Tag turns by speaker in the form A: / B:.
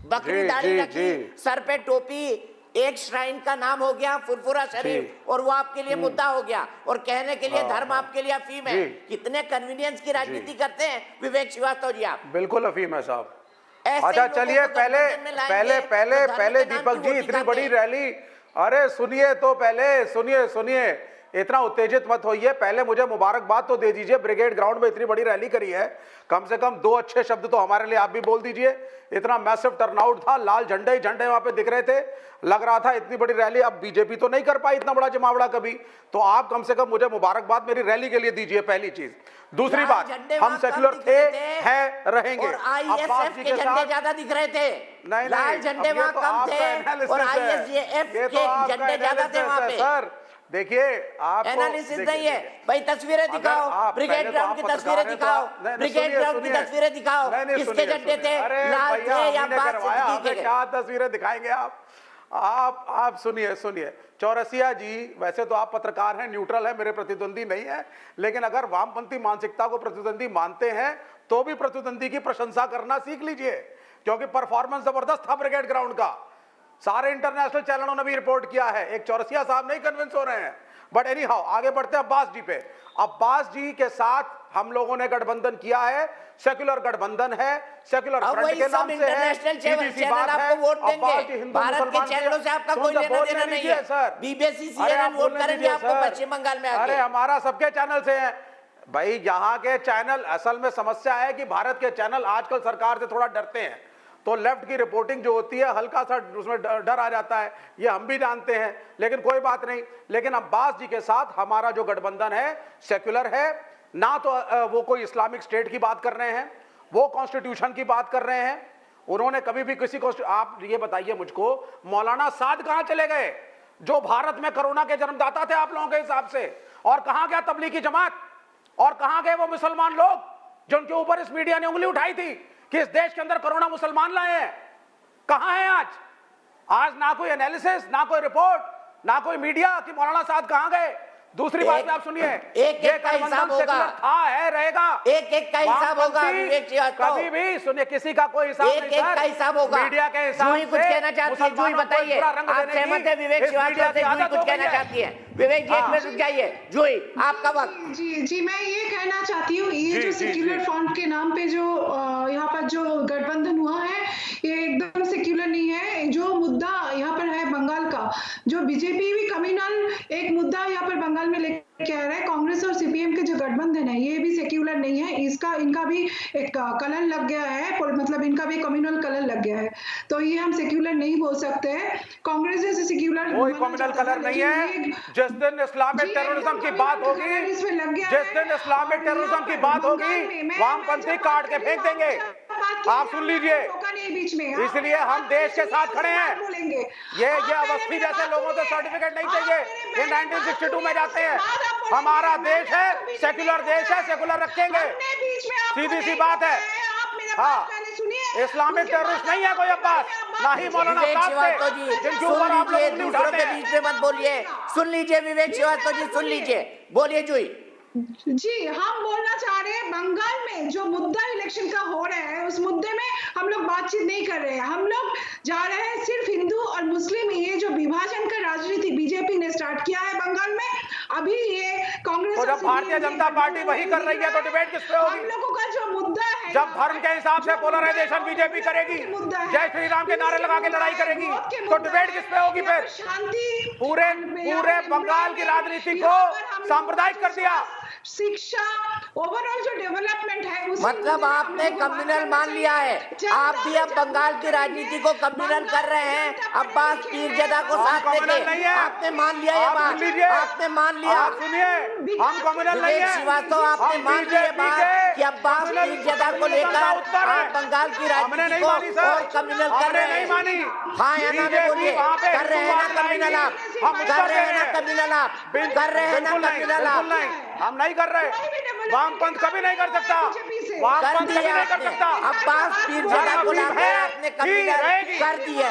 A: बकरी दाढ़ी रखी, सर पे टोपी, एक श्राइन का नाम हो गया फुरफुरा शरीफ, और वो आपके लिए मुद्दा हो गया, और कहने के लिए धर्म आपके लिए अफीम है। कितने कन्वीनियंस की राजनीति करते हैं विवेक श्रीवास्तव जी आप।
B: बिल्कुल अफीम है साहब। अच्छा चलिए, पहले दीपक जी इतनी बड़ी रैली, अरे सुनिए तो पहले, सुनिए, इतना उत्तेजित मत होइए, पहले मुझे मुबारकबाद तो दे दीजिए। ब्रिगेड ग्राउंड में इतनी बड़ी रैली करी है, कम से कम 2 अच्छे शब्द तो हमारे लिए आप भी बोल दीजिए। इतना मैसिव टर्नआउट था, लाल झंडे ही झंडे वहां पे दिख रहे थे, लग रहा था इतनी बड़ी रैली अब बीजेपी तो नहीं कर पाई इतना बड़ा जमावड़ा कभी, तो आप कम से कम मुझे मुबारकबाद मेरी रैली के लिए दीजिए, पहली चीज। दूसरी बात, हम सेक्युलर थे, हैं, रहेंगे।
A: और आईएसएफ के झंडे ज्यादा दिख रहे थे, लाल झंडे वहां कम थे और आईएसएफ के झंडे ज्यादा थे वहां पे।
B: सर देखिए, आप
A: एनालिसिस नहीं है भाई, तस्वीरें दिखाओ, ब्रिगेड ग्राउंड की तस्वीरें दिखाओ, ब्रिगेड ग्राउंड की तस्वीरें दिखाओ, किसके झंडे थे, लाल थे या बात के?
B: क्या तस्वीरें दिखाएंगे आप सुनिए। चौरसिया जी, वैसे तो आप पत्रकार हैं, न्यूट्रल है, मेरे प्रतिद्वंदी नहीं है, लेकिन अगर वामपंथी मानसिकता को प्रतिद्वंदी मानते हैं तो भी प्रतिद्वंदी की प्रशंसा करना सीख लीजिए, क्योंकि परफॉर्मेंस जबरदस्त था ब्रिगेड ग्राउंड का। सारे इंटरनेशनल चैनलों ने भी रिपोर्ट किया है, एक चौरसिया साहब नहीं कन्विंस हो रहे हैं। बट एनी हाउ, आगे बढ़ते हैं अब्बास जी पे। अब्बास जी के साथ हम लोगों ने गठबंधन किया है, सेक्युलर गठबंधन है, सेक्युलर फ्रंट के नाम से है, सीधी बात है।
A: अब्बास जी हिंदू भारत के चैनलों से आपका कोई लेना देना नहीं है सर। बीबीसी सीएनएन वोट करेंगे आपको पश्चिम बंगाल में।
B: अरे हमारा सबके चैनल से है भाई, यहाँ के चैनल, असल में समस्या है कि भारत के चैनल आजकल सरकार से थोड़ा डरते हैं, तो लेफ्ट की रिपोर्टिंग जो होती है हल्का सा उसमें डर आ जाता है, ये हम भी जानते हैं, लेकिन कोई बात नहीं। लेकिन अब्बास जी के साथ हमारा जो गठबंधन है सेक्युलर है, ना तो वो कोई इस्लामिक स्टेट की बात कर रहे हैं, वो कॉन्स्टिट्यूशन की बात कर रहे हैं। उन्होंने कभी भी किसी को, आप ये बताइए मुझको, मौलाना साद कहां चले गए जो भारत में कोरोना के जन्मदाता थे आप लोगों के हिसाब से, और कहां गया तबलीगी जमात, और कहां गए वो मुसलमान लोग जिनके ऊपर इस मीडिया ने उंगली उठाई थी कि इस देश के अंदर कोरोना मुसलमान लाए हैं? कहां है आज ना कोई एनालिसिस, ना कोई रिपोर्ट, ना कोई मीडिया कि मौलाना साहब कहां गए। दूसरी बात में आप सुनिए,
A: एक का हिसाब होगा,
B: है रहेगा,
A: एक का हिसाब होगा।
B: कभी भी सुनिए, किसी का कोई हिसाब नहीं,
A: एक का हिसाब होगा।
B: मीडिया के हिसाब से
A: कुछ कहना चाहती है, जूही बताइए, आप सहमत है विवेक श्रीवास्तव से? जूही कुछ कहना चाहती है, विवेक जी एक मिनट रुक जाइए। जूही आपका वक्त।
C: जी मैं ये कहना चाहती हूँ, ये जो सेक्युलर फ्रंट के नाम पे जो यहाँ पर जो गठबंधन हुआ है, ये एकदम सेक्युलर नहीं है। जो मुद्दा यहाँ पर है बंगाल का, जो बीजेपी भी कम्युनल एक मुद्दा यहाँ पर बंगाल में लेके आ रहा है, कांग्रेस और सीपीएम के जो गठबंधन है, ये भी सेक्युलर नहीं है। इनका भी एक कलर लग गया है, मतलब इनका भी कम्युनल कलर लग गया है, तो ये हम सेक्युलर नहीं बोल सकते हैं। कांग्रेस जैसे सेक्युलर
B: कोई कम्युनल कलर नहीं है। जिस दिन इस्लामिक टेररिज्म की बात होगी, जिस दिन इस्लामिक टेररिज्म की बात होगी, वामपंथी काट के फेंक देंगे। आप सुन लीजिए, इसलिए हम देश के साथ खड़े हैं। ये अवस्थी जैसे लोगों से सर्टिफिकेट नहीं चाहिए, ये 1962 में जाते हैं। हमारा देश है, सेक्युलर देश है, सेक्युलर रखेंगे, सीधी सी बात है। हाँ, इस्लामिक टेररिस्ट नहीं है कोई अब्बास, ना ही मौलाना साहब थे जिनके ऊपर आप लोग उंगली उठाते हैं।
A: बीच में मत बोलिए, सुन लीजिए विवेक श्रीवास्तव जी, सुन लीजिए, बोलिए जूही
C: जी। हम बोलना चाह रहे हैं, बंगाल में जो मुद्दा इलेक्शन का हो रहा है, उस मुद्दे में हम लोग बातचीत नहीं कर रहे हैं। हम लोग जा रहे हैं सिर्फ हिंदू और मुस्लिम, ये जो विभाजन का राजनीति बीजेपी ने स्टार्ट किया है बंगाल में, अभी ये कांग्रेस
B: तो जब भारतीय जनता पार्टी वही कर रही है तो डिबेट किस पे होगी?
C: हम लोगों का जो मुद्दा है,
B: जब धर्म के हिसाब से पोलराइजेशन बीजेपी करेगी, जय श्री राम के नारे लगा के लड़ाई करेगी, तो डिबेट किस पे होगी? फिर
C: शांति
B: पूरे बंगाल की राजनीति को सांप्रदायिक कर दिया।
C: शिक्षा, ओवरऑल जो डेवलपमेंट है,
A: मतलब आपने कम्युनल मान लिया है। आप भी अब बंगाल की राजनीति को कम्युनल कर रहे हैं, अब्बास पीरजादा को साथ लेके। आपने मान लिया ये बात, आपने मान लिया।
B: सुनिए, हम कम्युनल नहीं है।
A: श्रीवास्तव आपने मान लिया बात कि अब्बास पीरजादा को लेकर आप बंगाल की राजनीति को और कम्युनल कर रहे हैं। हाँ या ना में बोलिए, कर रहे हैं ना कम्युनल आप, कर रहे हैं ना कम्युनल आप, कर रहे हैं ना कम्युनल आप?
B: हम नहीं कर रहे, वामपंथ कभी नहीं कर सकता, वामपंथ कभी नहीं कर सकता।
A: अब्बास पीरजादा को लाकर आपने कम्युनल कर दिया।